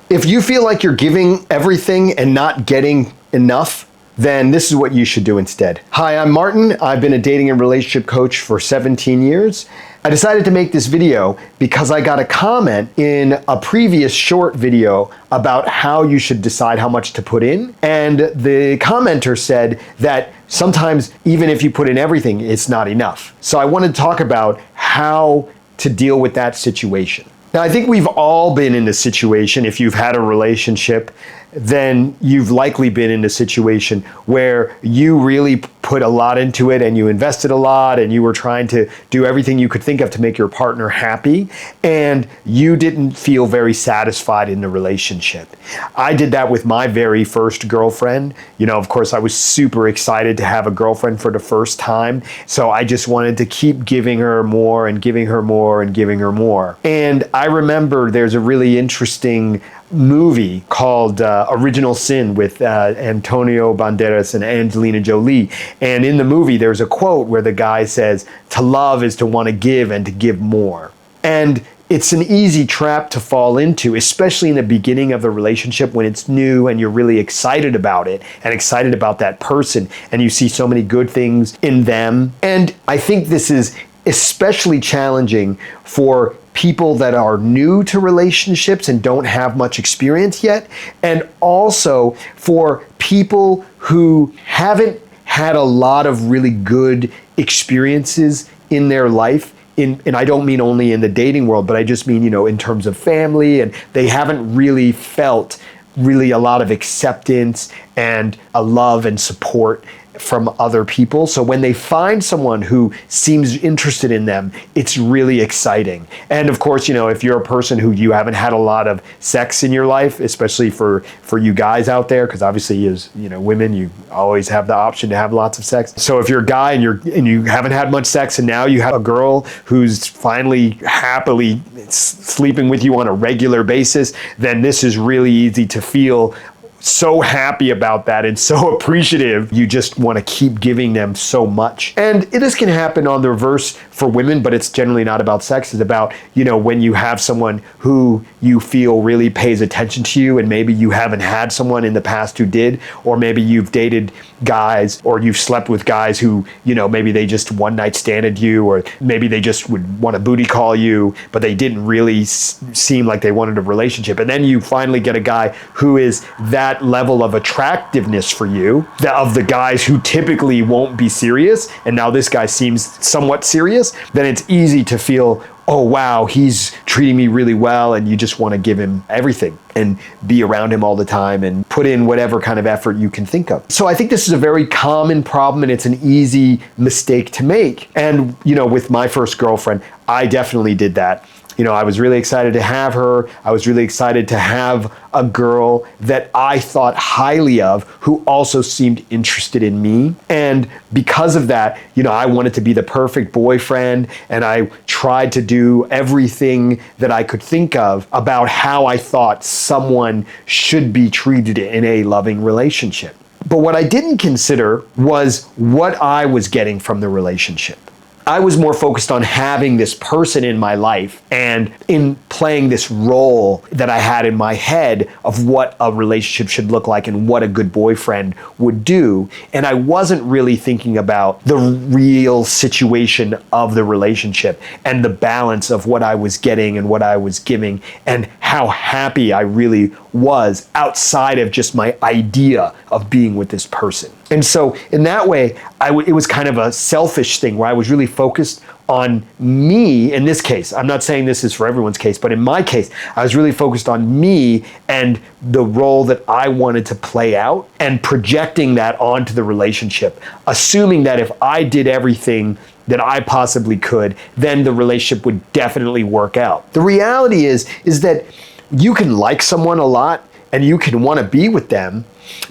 If you feel like you're giving everything and not getting enough, then this is what you should do instead. Hi, I'm Martin. I've been a dating and relationship coach for 17 years. I decided to make this video because I got a comment in a previous short video about how you should decide how much to put in. And the commenter said that sometimes even if you put in everything, it's not enough. So I want to talk about how to deal with that situation. Now, I think we've all been in a situation, if you've had a relationship, then you've likely been in a situation where you really put a lot into it and you invested a lot and you were trying to do everything you could think of to make your partner happy, and you didn't feel very satisfied in the relationship. I did that with my very first girlfriend. You know, of course, I was super excited to have a girlfriend for the first time, so I just wanted to keep giving her more and giving her more and giving her more. And I remember there's a really interesting movie called Original Sin with Antonio Banderas and Angelina Jolie. And in the movie, there's a quote where the guy says, "To love is to want to give and to give more." And it's an easy trap to fall into, especially in the beginning of the relationship when it's new and you're really excited about it and excited about that person and you see so many good things in them. And I think this is especially challenging for people that are new to relationships and don't have much experience yet, and also for people who haven't had a lot of really good experiences in their life. And I don't mean only in the dating world, but I just mean, you know, in terms of family, and they haven't really felt really a lot of acceptance and a love and support from other people. So when they find someone who seems interested in them, it's really exciting. And of course, you know, if you're a person who you haven't had a lot of sex in your life, especially for you guys out there, because obviously as, you know, women, you always have the option to have lots of sex. So if you're a guy and you haven't had much sex and now you have a girl who's finally happily sleeping with you on a regular basis, then this is really easy to feel so happy about that and so appreciative. You just want to keep giving them so much. And this can happen on the reverse for women, but it's generally not about sex. It's about, you know, when you have someone who you feel really pays attention to you, and maybe you haven't had someone in the past who did, or maybe you've dated guys or you've slept with guys who, you know, maybe they just one night standed you, or maybe they just would want to booty call you, but they didn't really seem like they wanted a relationship. And then you finally get a guy who is that level of attractiveness for you, of the guys who typically won't be serious, and now this guy seems somewhat serious, then it's easy to feel, oh wow, he's treating me really well, and you just want to give him everything and be around him all the time and put in whatever kind of effort you can think of. So I think this is a very common problem, and it's an easy mistake to make. And, you know, with my first girlfriend, I definitely did that. You know, I was really excited to have her. I was really excited to have a girl that I thought highly of, who also seemed interested in me. And because of that, you know, I wanted to be the perfect boyfriend, and I tried to do everything that I could think of about how I thought someone should be treated in a loving relationship. But what I didn't consider was what I was getting from the relationship. I was more focused on having this person in my life and in playing this role that I had in my head of what a relationship should look like and what a good boyfriend would do. And I wasn't really thinking about the real situation of the relationship and the balance of what I was getting and what I was giving and how happy I really was outside of just my idea of being with this person. And so in that way, it was kind of a selfish thing where I was really focused on me. In this case, I'm not saying this is for everyone's case, but in my case, I was really focused on me and the role that I wanted to play out, and projecting that onto the relationship, assuming that if I did everything that I possibly could, then the relationship would definitely work out. The reality is that you can like someone a lot and you can want to be with them,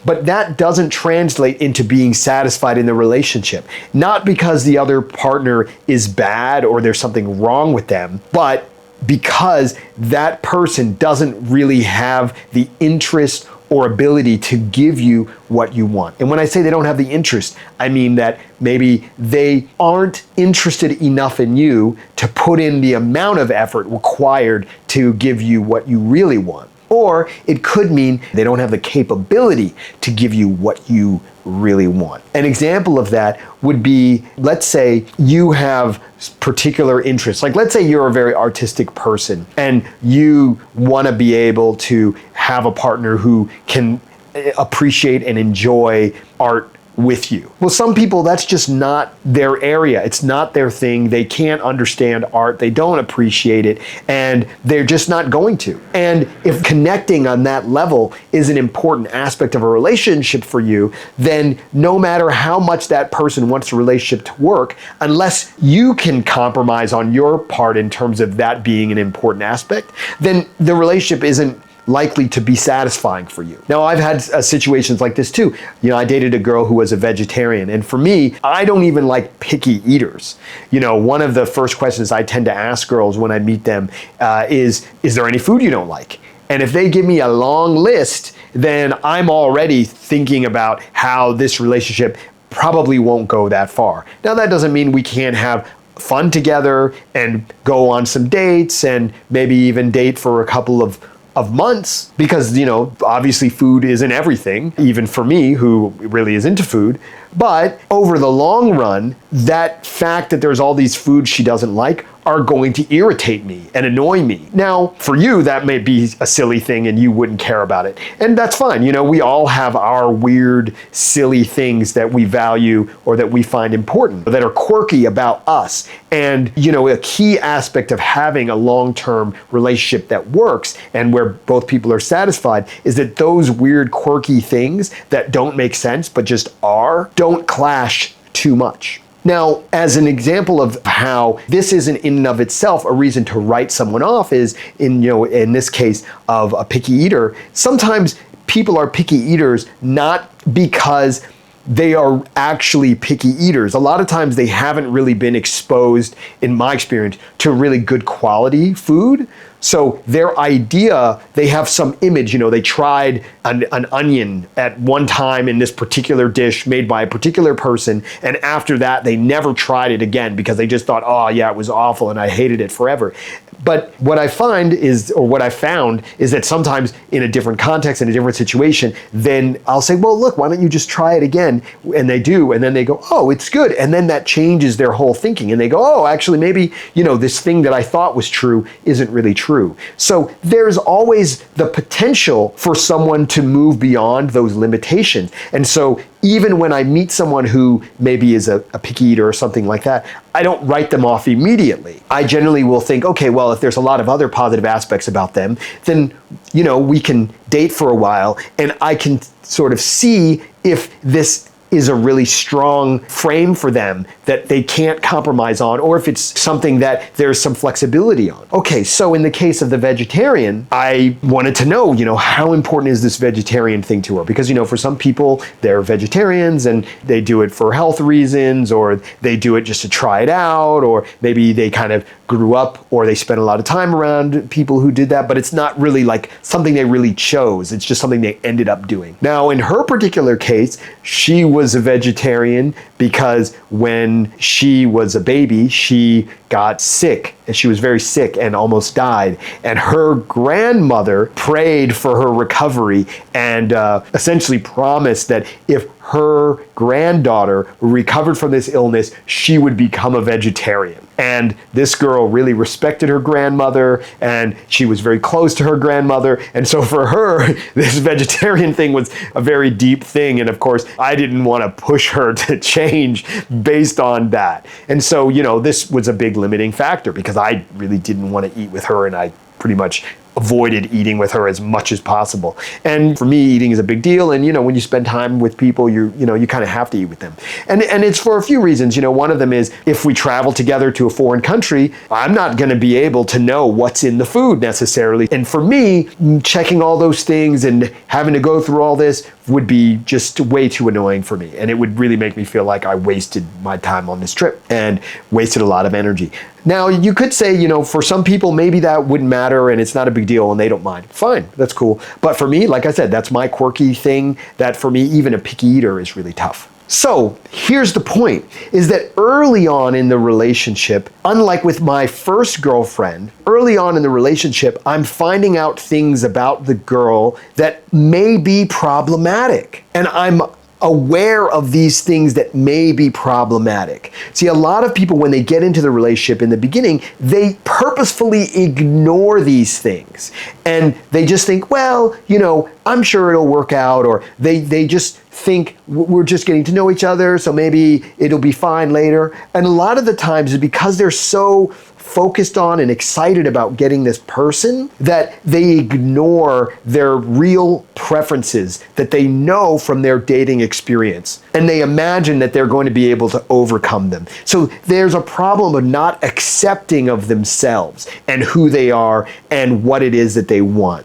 but that doesn't translate into being satisfied in the relationship. Not because the other partner is bad or there's something wrong with them, but because that person doesn't really have the interest or ability to give you what you want. And when I say they don't have the interest, I mean that maybe they aren't interested enough in you to put in the amount of effort required to give you what you really want. Or it could mean they don't have the capability to give you what you really want. An example of that would be, let's say you have particular interests. Like, let's say you're a very artistic person and you want to be able to have a partner who can appreciate and enjoy art with you. Well, some people, that's just not their area. It's not their thing. They can't understand art. They don't appreciate it, and they're just not going to. And if connecting on that level is an important aspect of a relationship for you, then no matter how much that person wants the relationship to work, unless you can compromise on your part in terms of that being an important aspect, then the relationship isn't likely to be satisfying for you. Now, I've had situations like this too. I dated a girl who was a vegetarian, and for me, I don't even like picky eaters. One of the first questions I tend to ask girls when I meet them is there any food you don't like? And if they give me a long list, then I'm already thinking about how this relationship probably won't go that far. Now, that doesn't mean we can't have fun together and go on some dates and maybe even date for a couple of months, because obviously food isn't everything, even for me who really is into food. But over the long run, that fact that there's all these foods she doesn't like are going to irritate me and annoy me. Now, for you, that may be a silly thing and you wouldn't care about it. And that's fine. We all have our weird, silly things that we value or that we find important, that are quirky about us. And, a key aspect of having a long-term relationship that works and where both people are satisfied is that those weird, quirky things that don't make sense but just are, don't clash too much. Now, as an example of how this isn't in and of itself a reason to write someone off is in this case of a picky eater, sometimes people are picky eaters not because they are actually picky eaters. A lot of times they haven't really been exposed, in my experience, to really good quality food. So their idea, they have some image, they tried an onion at one time in this particular dish made by a particular person, and after that they never tried it again because they just thought, oh yeah, it was awful and I hated it forever. But what I found is that sometimes in a different context, in a different situation, then I'll say, well, look, why don't you just try it again? And they do, and then they go, oh, it's good. And then that changes their whole thinking. And they go, oh, actually, maybe, this thing that I thought was true isn't really true. So there's always the potential for someone to move beyond those limitations. And so even when I meet someone who maybe is a picky eater or something like that, I don't write them off immediately. I generally will think, okay, well, if there's a lot of other positive aspects about them, then, we can date for a while and I can sort of see if this is a really strong frame for them that they can't compromise on, or if it's something that there's some flexibility on. Okay, so in the case of the vegetarian, I wanted to know, how important is this vegetarian thing to her? Because, for some people, they're vegetarians and they do it for health reasons, or they do it just to try it out, or maybe they kind of grew up or they spent a lot of time around people who did that, but it's not really like something they really chose. It's just something they ended up doing. Now, in her particular case, she was a vegetarian because when she was a baby, she got sick, and she was very sick and almost died. And her grandmother prayed for her recovery and essentially promised that if her granddaughter recovered from this illness, she would become a vegetarian. And this girl really respected her grandmother, and she was very close to her grandmother. And so for her, this vegetarian thing was a very deep thing. And of course, I didn't want to push her to change based on that. And so, this was a big limiting factor because I really didn't want to eat with her, and I pretty much avoided eating with her as much as possible. And for me, eating is a big deal. And, when you spend time with people, you kind of have to eat with them. And it's for a few reasons. One of them is if we travel together to a foreign country, I'm not going to be able to know what's in the food necessarily. And for me, checking all those things and having to go through all this would be just way too annoying for me. And it would really make me feel like I wasted my time on this trip and wasted a lot of energy. Now, you could say, for some people, maybe that wouldn't matter and it's not a big deal and they don't mind. Fine, that's cool. But for me, like I said, that's my quirky thing that for me, even a picky eater is really tough. So here's the point, is that early on in the relationship, unlike with my first girlfriend, early on in the relationship, I'm finding out things about the girl that may be problematic. And I'm aware of these things that may be problematic. See, a lot of people, when they get into the relationship in the beginning, they purposefully ignore these things. And they just think, well, I'm sure it'll work out, or they just think we're just getting to know each other, so maybe it'll be fine later. And a lot of the times is because they're so focused on and excited about getting this person that they ignore their real preferences that they know from their dating experience. And they imagine that they're going to be able to overcome them. So there's a problem of not accepting of themselves and who they are and what it is that they want.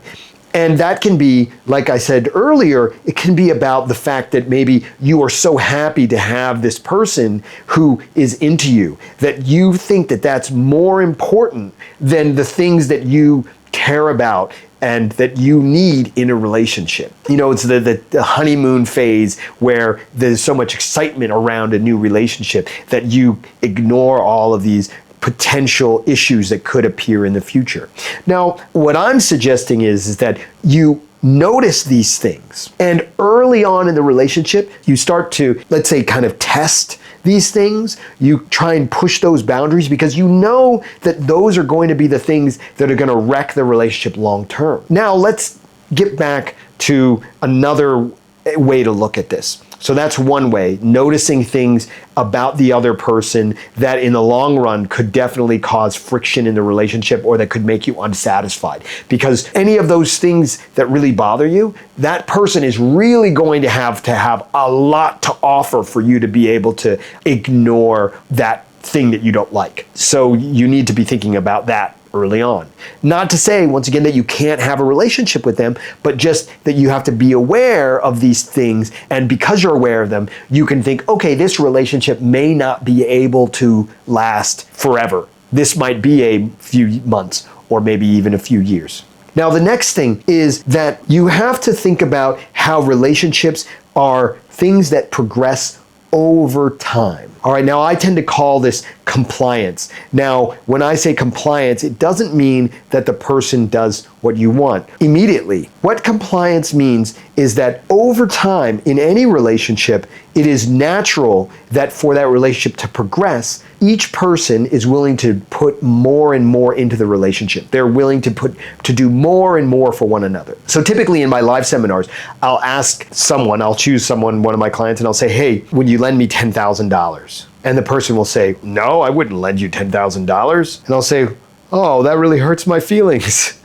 And that can be, like I said earlier, it can be about the fact that maybe you are so happy to have this person who is into you, that you think that that's more important than the things that you care about and that you need in a relationship. It's the honeymoon phase where there's so much excitement around a new relationship that you ignore all of these potential issues that could appear in the future. Now, what I'm suggesting is that you notice these things. And early on in the relationship, you start to, let's say, kind of test these things. You try and push those boundaries because you know that those are going to be the things that are going to wreck the relationship long term. Now, let's get back to another way to look at this. So that's one way, noticing things about the other person that in the long run could definitely cause friction in the relationship or that could make you unsatisfied. Because any of those things that really bother you, that person is really going to have a lot to offer for you to be able to ignore that thing that you don't like. So you need to be thinking about that early on. Not to say, once again, that you can't have a relationship with them, but just that you have to be aware of these things. And because you're aware of them, you can think, okay, this relationship may not be able to last forever. This might be a few months or maybe even a few years. Now, the next thing is that you have to think about how relationships are things that progress over time. All right, now I tend to call this compliance. Now, when I say compliance, it doesn't mean that the person does what you want immediately. What compliance means is that over time in any relationship, it is natural that for that relationship to progress, each person is willing to put more and more into the relationship. They're willing to do more and more for one another. So typically in my live seminars, I'll choose someone, one of my clients, and I'll say, hey, would you lend me $10,000? And the person will say, no, I wouldn't lend you $10,000. And I'll say, oh, that really hurts my feelings.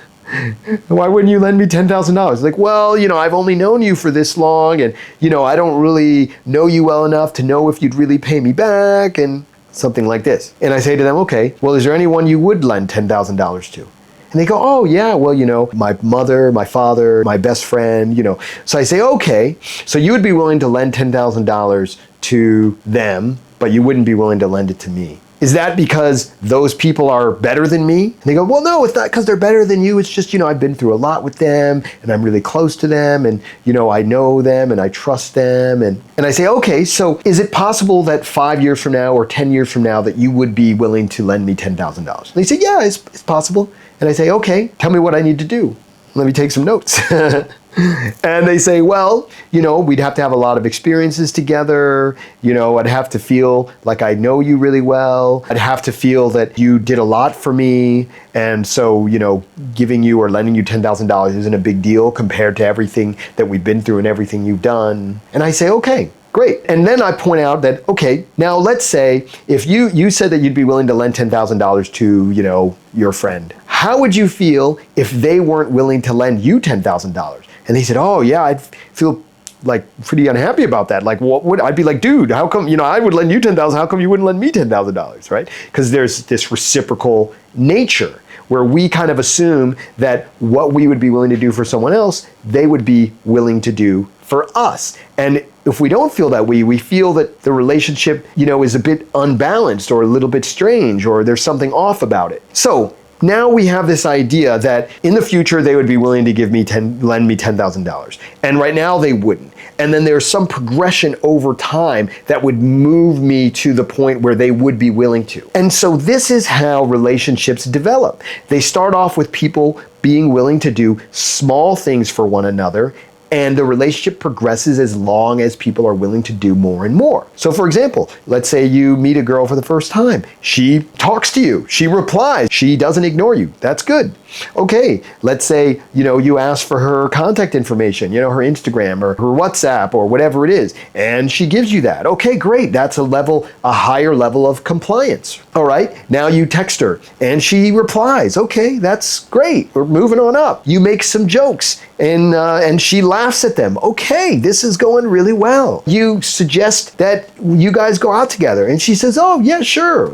Why wouldn't you lend me $10,000? Like, well, I've only known you for this long and, I don't really know you well enough to know if you'd really pay me back and something like this. And I say to them, okay, well, is there anyone you would lend $10,000 to? And they go, oh yeah, well, my mother, my father, my best friend, So I say, okay, so you would be willing to lend $10,000 to them, but you wouldn't be willing to lend it to me. Is that because those people are better than me? And they go, well, no, it's not because they're better than you. It's just, I've been through a lot with them and I'm really close to them and, I know them and I trust them. And I say, okay, so is it possible that 5 years from now or 10 years from now that you would be willing to lend me $10,000? They say, yeah, it's possible. And I say, okay, tell me what I need to do. Let me take some notes. And they say, well, we'd have to have a lot of experiences together. I'd have to feel like I know you really well. I'd have to feel that you did a lot for me. And so, giving you or lending you $10,000 isn't a big deal compared to everything that we've been through and everything you've done. And I say, okay, great. And then I point out that, okay, now let's say if you said that you'd be willing to lend $10,000 to, your friend. How would you feel if they weren't willing to lend you $10,000? And they said, oh yeah, I'd feel like pretty unhappy about that. Like, what would I'd be like, dude, how come, I would lend you $10,000, how come you wouldn't lend me $10,000, right? Because there's this reciprocal nature where we kind of assume that what we would be willing to do for someone else, they would be willing to do for us. And if we don't feel that way, we feel that the relationship, is a bit unbalanced or a little bit strange or there's something off about it. So now we have this idea that in the future they would be willing to lend me $10,000. And right now they wouldn't. And then there's some progression over time that would move me to the point where they would be willing to. And so this is how relationships develop. They start off with people being willing to do small things for one another, and the relationship progresses as long as people are willing to do more and more. So for example, let's say you meet a girl for the first time. She talks to you, she replies, she doesn't ignore you. That's good. Okay, let's say, you ask for her contact information, her Instagram or her WhatsApp or whatever it is, and she gives you that. Okay, great. That's a higher level of compliance. All right, now you text her and she replies. Okay, that's great. We're moving on up. You make some jokes and she laughs at them. Okay, this is going really well. You suggest that you guys go out together and she says, oh yeah, sure.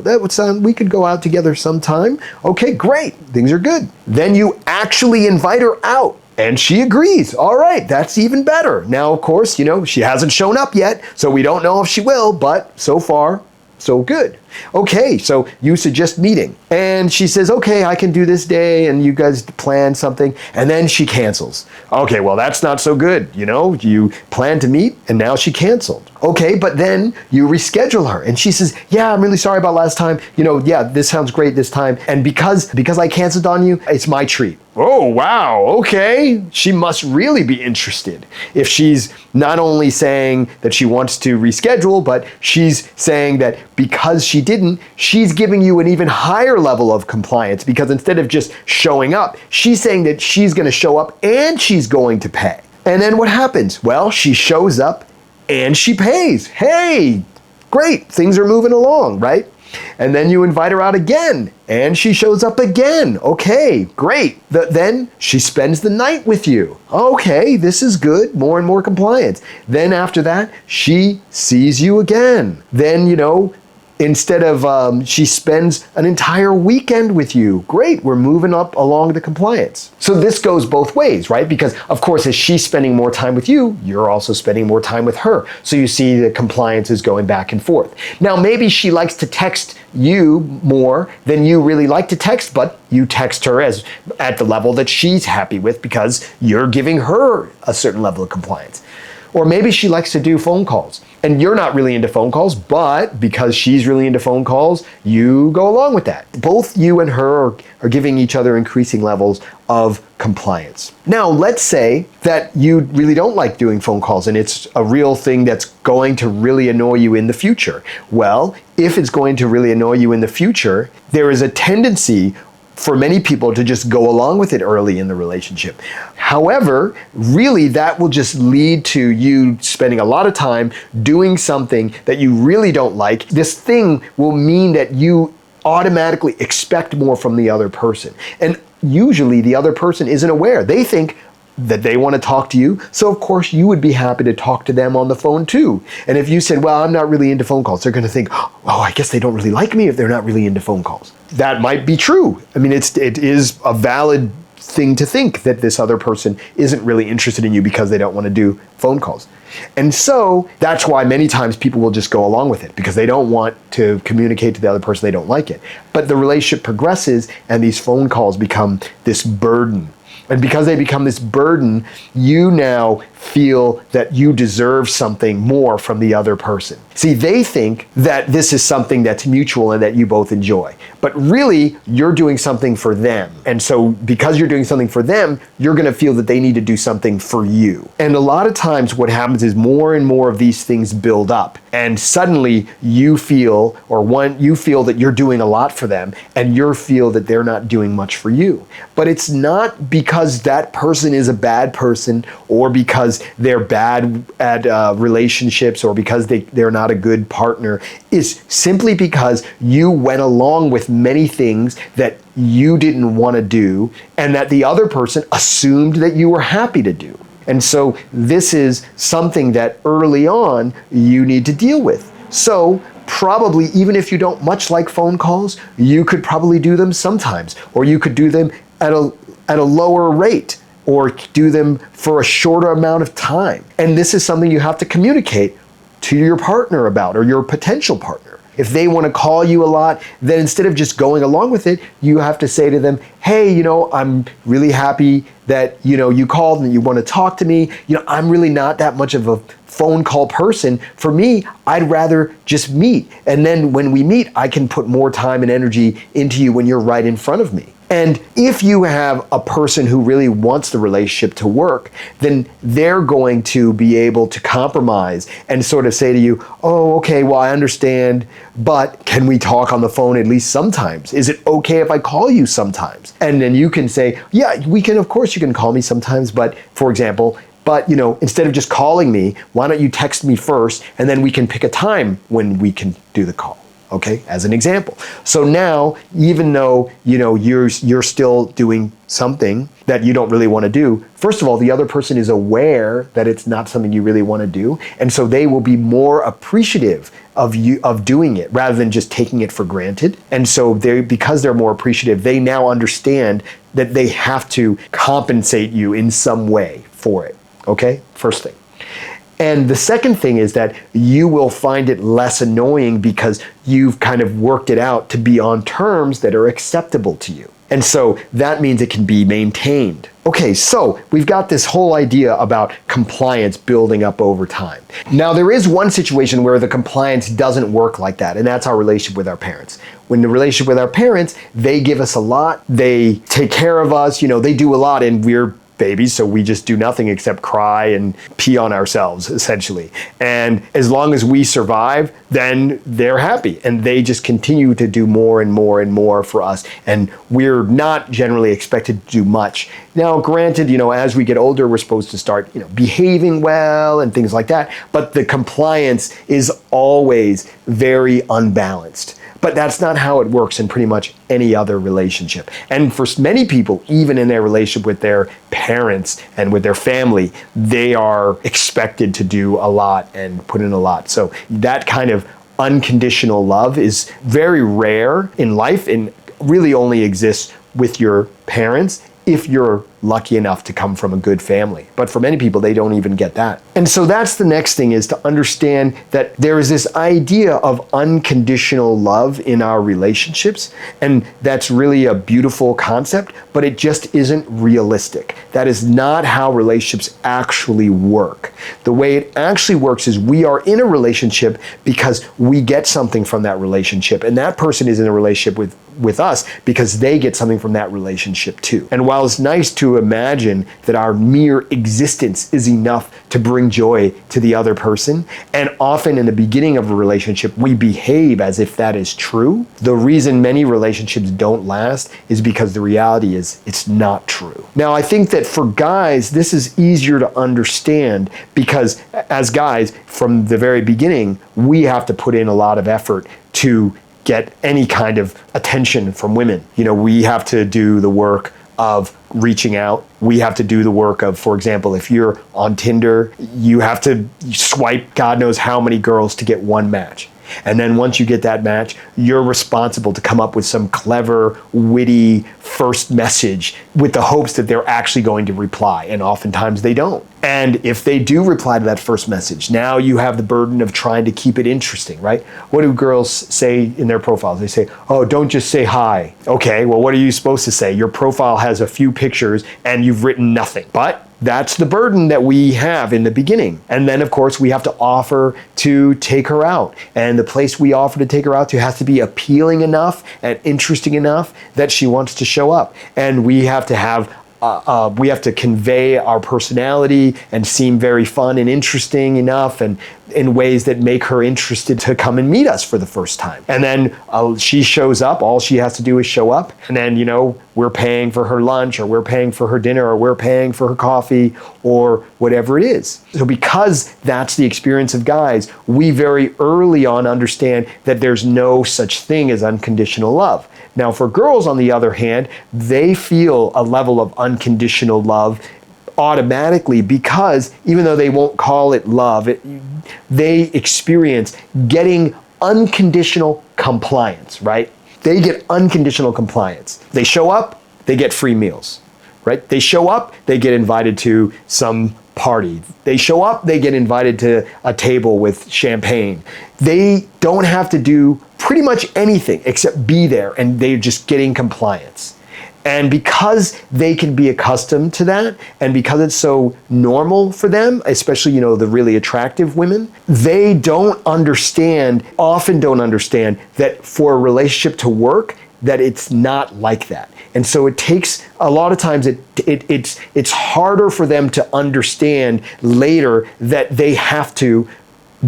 We could go out together sometime. Okay, great. Things are good. Then you actually invite her out and she agrees. All right, that's even better. Now, of course, she hasn't shown up yet, so we don't know if she will, but so far, so good. Okay, so you suggest meeting and she says, okay, I can do this day, and you guys plan something, and then she cancels. Okay, well, that's not so good. You planned to meet and now she canceled. Okay, but then you reschedule her and she says, yeah, I'm really sorry about last time. Yeah, this sounds great this time. And because I canceled on you, it's my treat. Oh, wow, okay. She must really be interested if she's not only saying that she wants to reschedule, but she's saying that because she didn't, she's giving you an even higher level of compliance, because instead of just showing up, she's saying that she's going to show up and she's going to pay. And then what happens? Well, she shows up and she pays. Hey, great, things are moving along, right? And then you invite her out again and she shows up again. Okay, great. Then she spends the night with you. Okay, this is good, more and more compliance. Then after that, she sees you again. Then, instead of she spends an entire weekend with you. Great, we're moving up along the compliance. So this goes both ways, right? Because of course, as she's spending more time with you, you're also spending more time with her. So you see the compliance is going back and forth. Now, maybe she likes to text you more than you really like to text, but you text her at the level that she's happy with because you're giving her a certain level of compliance. Or maybe she likes to do phone calls and you're not really into phone calls, but because she's really into phone calls, you go along with that. Both you and her are giving each other increasing levels of compliance. Now, let's say that you really don't like doing phone calls and it's a real thing that's going to really annoy you in the future. Well, if it's going to really annoy you in the future, there is a tendency for many people to just go along with it early in the relationship. However, really that will just lead to you spending a lot of time doing something that you really don't like. This thing will mean that you automatically expect more from the other person. And usually the other person isn't aware. They think that they want to talk to you, so of course you would be happy to talk to them on the phone too. And if you said, well, I'm not really into phone calls, they're going to think, oh, I guess they don't really like me if they're not really into phone calls. That might be true. I mean, it is a valid thing to think that this other person isn't really interested in you because they don't want to do phone calls. And so that's why many times people will just go along with it because they don't want to communicate to the other person they don't like it. But the relationship progresses and these phone calls become this burden. And because they become this burden, you now feel that you deserve something more from the other person. See, they think that this is something that's mutual and that you both enjoy. But really, you're doing something for them. And so because you're doing something for them, you're going to feel that they need to do something for you. And a lot of times what happens is more and more of these things build up. And suddenly you feel that you're doing a lot for them and you feel that they're not doing much for you. But it's not because that person is a bad person or because they're bad at relationships or because they're not a good partner. It's simply because you went along with many things that you didn't want to do and that the other person assumed that you were happy to do. And so this is something that early on you need to deal with. So probably even if you don't much like phone calls, you could probably do them sometimes, or you could do them at a lower rate, or do them for a shorter amount of time. And this is something you have to communicate to your partner about, or your potential partner. If they want to call you a lot, then instead of just going along with it, you have to say to them, hey, I'm really happy that, you called and you want to talk to me. I'm really not that much of a phone call person. For me, I'd rather just meet. And then when we meet, I can put more time and energy into you when you're right in front of me. And if you have a person who really wants the relationship to work, then they're going to be able to compromise and sort of say to you, oh, okay, well, I understand, but can we talk on the phone at least sometimes? Is it okay if I call you sometimes? And then you can say, yeah, of course you can call me sometimes, but for example, instead of just calling me, why don't you text me first and then we can pick a time when we can do the call. Okay, as an example. So now, even though you're still doing something that you don't really want to do, first of all, the other person is aware that it's not something you really want to do, and so they will be more appreciative of doing it rather than just taking it for granted. And so because they're more appreciative, they now understand that they have to compensate you in some way for it. Okay, first thing. And the second thing is that you will find it less annoying because you've kind of worked it out to be on terms that are acceptable to you. And so that means it can be maintained. Okay, so we've got this whole idea about compliance building up over time. Now, there is one situation where the compliance doesn't work like that, and that's our relationship with our parents. When the relationship with our parents, they give us a lot, they take care of us, they do a lot, and we're babies, so we just do nothing except cry and pee on ourselves, essentially. And as long as we survive, then they're happy, and they just continue to do more and more and more for us, and we're not generally expected to do much. Now, granted, as we get older, we're supposed to start, behaving well and things like that, but the compliance is always very unbalanced. But that's not how it works in pretty much any other relationship. And for many people, even in their relationship with their parents and with their family, they are expected to do a lot and put in a lot. So that kind of unconditional love is very rare in life and really only exists with your parents if you're lucky enough to come from a good family. But for many people, they don't even get that. And so that's the next thing, is to understand that there is this idea of unconditional love in our relationships. And that's really a beautiful concept, but it just isn't realistic. That is not how relationships actually work. The way it actually works is we are in a relationship because we get something from that relationship. And that person is in a relationship with us because they get something from that relationship too. And while it's nice to imagine that our mere existence is enough to bring joy to the other person, and often in the beginning of a relationship we behave as if that is true, the reason many relationships don't last is because the reality is it's not true. Now, I think that for guys, this is easier to understand because as guys, from the very beginning, we have to put in a lot of effort to get any kind of attention from women. We have to do the work of reaching out. We have to do the work of, for example, if you're on Tinder, you have to swipe God knows how many girls to get one match. And then once you get that match, you're responsible to come up with some clever, witty first message with the hopes that they're actually going to reply. And oftentimes they don't. And if they do reply to that first message, now you have the burden of trying to keep it interesting, right? What do girls say in their profiles? They say, oh, don't just say hi. Okay, well, what are you supposed to say? Your profile has a few pictures and you've written nothing. But that's the burden that we have in the beginning. And then, of course, we have to offer to take her out. And the place we offer to take her out to has to be appealing enough and interesting enough that she wants to show up. And we have to convey our personality and seem very fun and interesting enough and in ways that make her interested to come and meet us for the first time. And then she shows up, all she has to do is show up. And then, we're paying for her lunch, or we're paying for her dinner, or we're paying for her coffee, or whatever it is. So because that's the experience of guys, we very early on understand that there's no such thing as unconditional love. Now, for girls, on the other hand, they feel a level of unconditional love automatically because even though they won't call it love, they experience getting unconditional compliance, right? They get unconditional compliance. They show up, they get free meals, right? They show up, they get invited to some party. They show up, they get invited to a table with champagne. They don't have to do pretty much anything except be there, and they're just getting compliance. And because they can be accustomed to that, and because it's so normal for them, especially, the really attractive women, they often don't understand that for a relationship to work, that it's not like that. And so it takes, a lot of times it's harder for them to understand later that they have to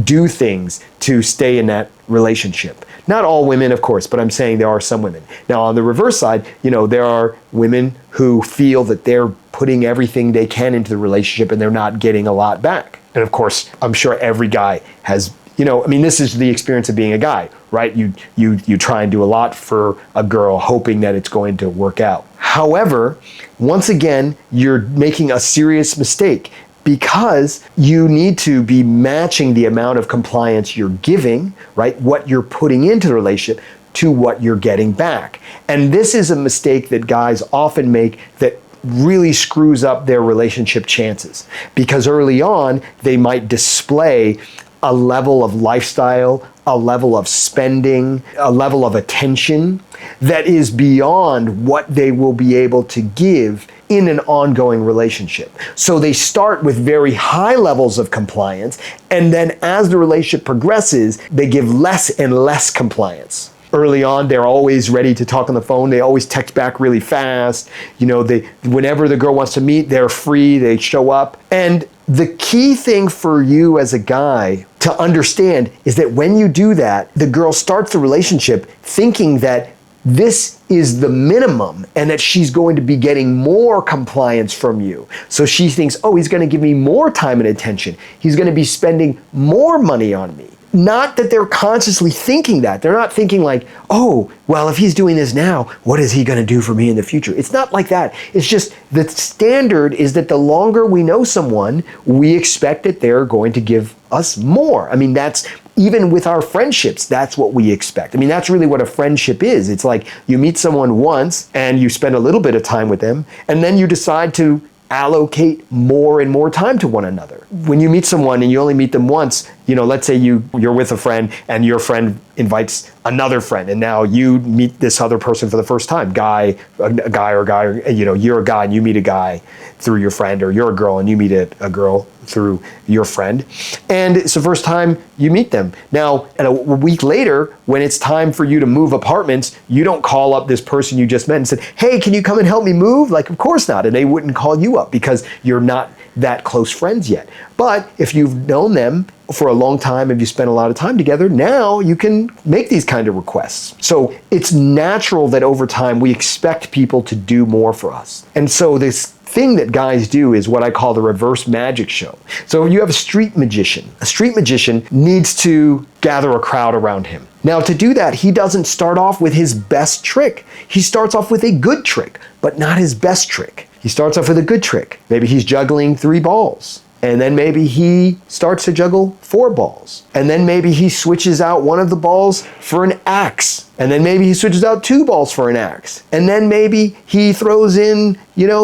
do things to stay in that relationship. Not all women, of course, but I'm saying there are some women. Now, on the reverse side, there are women who feel that they're putting everything they can into the relationship and they're not getting a lot back. And of course, I'm sure every guy has, this is the experience of being a guy, right? You try and do a lot for a girl hoping that it's going to work out. However, once again, you're making a serious mistake, because you need to be matching the amount of compliance you're giving, right? What you're putting into the relationship to what you're getting back. And this is a mistake that guys often make that really screws up their relationship chances, because early on they might display a level of lifestyle, a level of spending, a level of attention that is beyond what they will be able to give in an ongoing relationship. So they start with very high levels of compliance, and then as the relationship progresses, they give less and less compliance. Early on, they're always ready to talk on the phone. They always text back really fast. Whenever the girl wants to meet, they're free, they show up. And the key thing for you as a guy to understand is that when you do that, the girl starts the relationship thinking that this is the minimum and that she's going to be getting more compliance from you. So she thinks, oh, he's going to give me more time and attention. He's going to be spending more money on me. Not that they're consciously thinking that. They're not thinking like, oh, well, if he's doing this now, what is he going to do for me in the future? It's not like that. It's just the standard is that the longer we know someone, we expect that they're going to give us more. That's even with our friendships, that's what we expect. That's really what a friendship is. It's like you meet someone once and you spend a little bit of time with them, and then you decide to allocate more and more time to one another. When you meet someone and you only meet them once, let's say you're with a friend and your friend invites another friend, and now you meet this other person for the first time, you're a guy and you meet a guy through your friend, or you're a girl and you meet a girl through your friend, and it's the first time you meet them. Now, a week later, when it's time for you to move apartments, you don't call up this person you just met and said, hey, can you come and help me move? Of course not. And they wouldn't call you up because you're not that close friends yet. But if you've known them for a long time and you spent a lot of time together, now you can make these kind of requests. So it's natural that over time we expect people to do more for us. And so this thing that guys do is what I call the reverse magic show. So you have a street magician. A street magician needs to gather a crowd around him. Now, to do that, he doesn't start off with his best trick. He starts off with a good trick, but not his best trick. He starts off with a good trick. Maybe he's juggling 3 balls. And then maybe he starts to juggle 4 balls. And then maybe he switches out one of the balls for an axe. And then maybe he switches out 2 balls for an axe. And then maybe he throws in,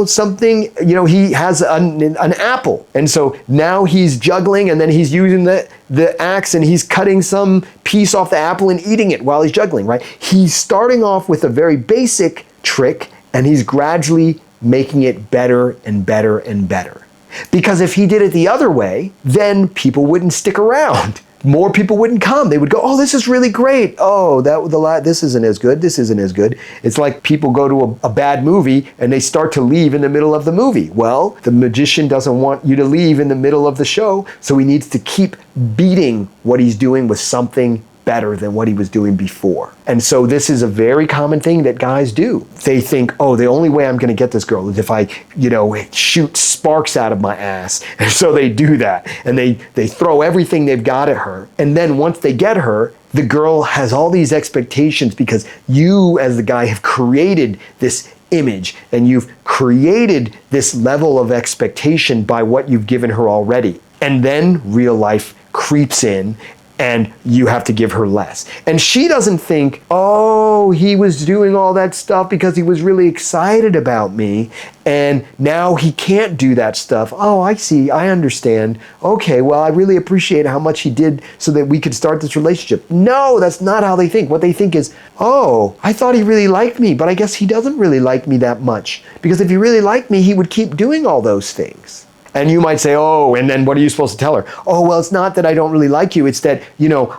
something, he has an apple. And so now he's juggling, and then he's using the axe and he's cutting some piece off the apple and eating it while he's juggling, right? He's starting off with a very basic trick, and he's gradually making it better and better and better. Because if he did it the other way, then people wouldn't stick around. More people wouldn't come. They would go, oh, this is really great. Oh, this isn't as good. This isn't as good. It's like people go to a bad movie and they start to leave in the middle of the movie. Well, the magician doesn't want you to leave in the middle of the show, so he needs to keep beating what he's doing with something better than what he was doing before. And so this is a very common thing that guys do. They think, oh, the only way I'm going to get this girl is if I, shoot sparks out of my ass. And so they do that. And they throw everything they've got at her. And then once they get her, the girl has all these expectations because you, as the guy, have created this image and you've created this level of expectation by what you've given her already. And then real life creeps in, and you have to give her less. And she doesn't think, oh, he was doing all that stuff because he was really excited about me, and now he can't do that stuff. Oh, I see, I understand. Okay, well, I really appreciate how much he did so that we could start this relationship. No, that's not how they think. What they think is, oh, I thought he really liked me, but I guess he doesn't really like me that much. Because if he really liked me, he would keep doing all those things. And you might say, oh, and then what are you supposed to tell her? Oh, well, it's not that I don't really like you. It's that,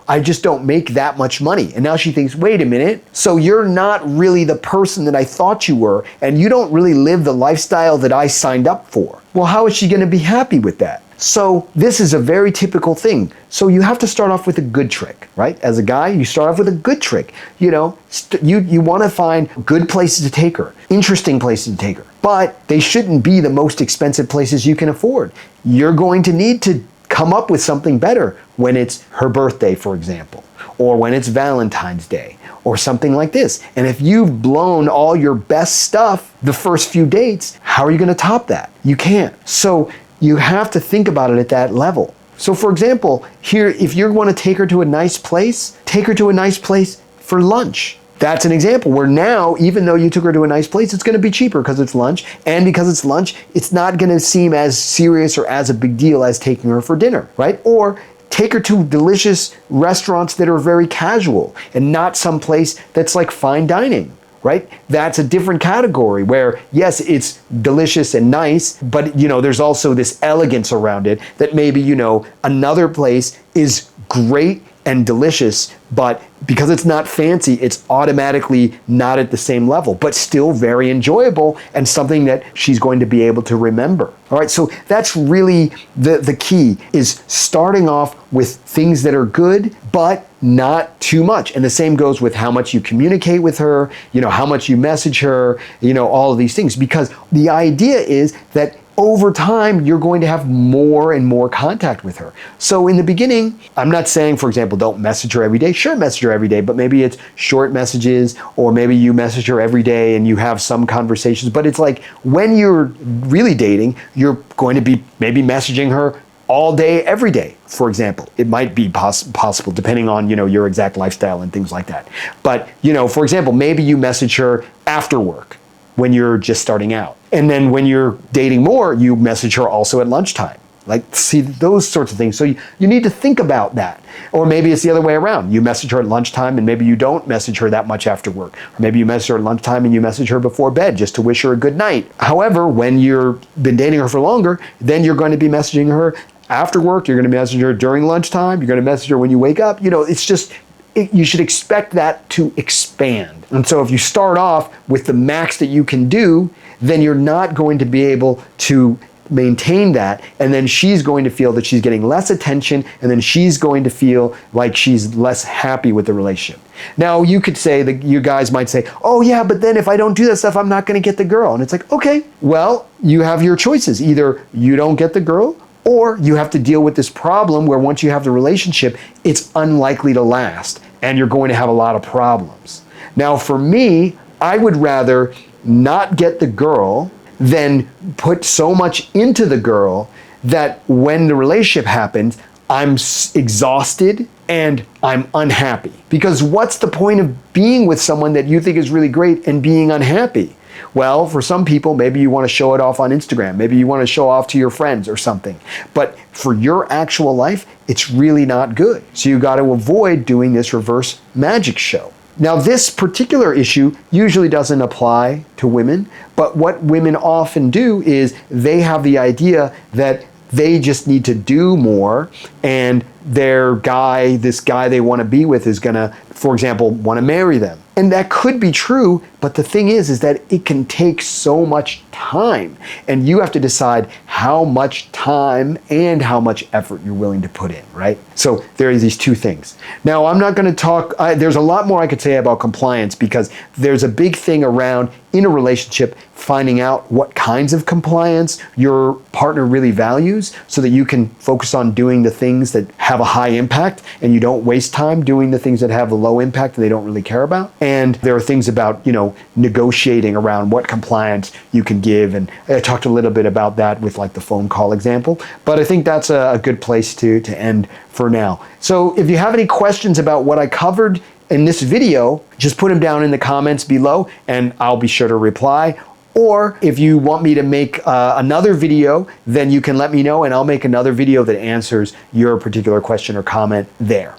I just don't make that much money. And now she thinks, wait a minute. So you're not really the person that I thought you were, and you don't really live the lifestyle that I signed up for. Well, how is she going to be happy with that? So this is a very typical thing. So you have to start off with a good trick, right? As a guy, you start off with a good trick. You want to find good places to take her, interesting places to take her. But they shouldn't be the most expensive places you can afford. You're going to need to come up with something better when it's her birthday, for example, or when it's Valentine's Day, or something like this. And if you've blown all your best stuff the first few dates, how are you going to top that? You can't. So you have to think about it at that level. So for example, here, if you're going to take her to a nice place, take her to a nice place for lunch. That's an example where now, even though you took her to a nice place, it's going to be cheaper because it's lunch. And because it's lunch, it's not going to seem as serious or as a big deal as taking her for dinner, right? Or take her to delicious restaurants that are very casual and not some place that's like fine dining. Right? That's a different category where, yes, it's delicious and nice, but there's also this elegance around it that maybe, another place is great and delicious, but because it's not fancy, it's automatically not at the same level, but still very enjoyable and something that she's going to be able to remember. All right, so that's really the key, is starting off with things that are good, but not too much. And the same goes with how much you communicate with her, how much you message her, all of these things, because the idea is that over time, you're going to have more and more contact with her. So in the beginning, I'm not saying, for example, don't message her every day. Sure, message her every day, but maybe it's short messages, or maybe you message her every day and you have some conversations. But it's like when you're really dating, you're going to be maybe messaging her all day, every day, for example. It might be possible depending on, your exact lifestyle and things like that. But, for example, maybe you message her after work when you're just starting out. And then when you're dating more, you message her also at lunchtime. Like, see, those sorts of things. So you need to think about that. Or maybe it's the other way around. You message her at lunchtime and maybe you don't message her that much after work. Or maybe you message her at lunchtime and you message her before bed just to wish her a good night. However, when you've been dating her for longer, then you're going to be messaging her after work. You're going to message her during lunchtime. You're going to message her when you wake up. It's just, you should expect that to expand. And so if you start off with the max that you can do, then you're not going to be able to maintain that, and then she's going to feel that she's getting less attention, and then she's going to feel like she's less happy with the relationship. Now, you could say that you guys might say, oh yeah, but then if I don't do that stuff, I'm not going to get the girl. And it's like, okay, well, you have your choices. Either you don't get the girl, or you have to deal with this problem where once you have the relationship, it's unlikely to last, and you're going to have a lot of problems. Now, for me, I would rather not get the girl than put so much into the girl that when the relationship happens, I'm exhausted and I'm unhappy. Because what's the point of being with someone that you think is really great and being unhappy? Well, for some people, maybe you want to show it off on Instagram. Maybe you want to show off to your friends or something. But for your actual life, it's really not good. So you got to avoid doing this reverse magic show. Now, this particular issue usually doesn't apply to women, but what women often do is they have the idea that they just need to do more, and this guy they want to be with is going to, for example, want to marry them. And that could be true, but the thing is that it can take so much time, and you have to decide how much time and how much effort you're willing to put in, right? So there are these two things. Now, I'm not going to talk, there's a lot more I could say about compliance, because there's a big thing around in a relationship, finding out what kinds of compliance your partner really values so that you can focus on doing the things that have a high impact and you don't waste time doing the things that have a low impact that they don't really care about. And there are things about, negotiating around what compliance you can give. And I talked a little bit about that with like the phone call example, but I think that's a good place to end for now. So if you have any questions about what I covered in this video, just put them down in the comments below and I'll be sure to reply. Or if you want me to make another video, then you can let me know and I'll make another video that answers your particular question or comment there.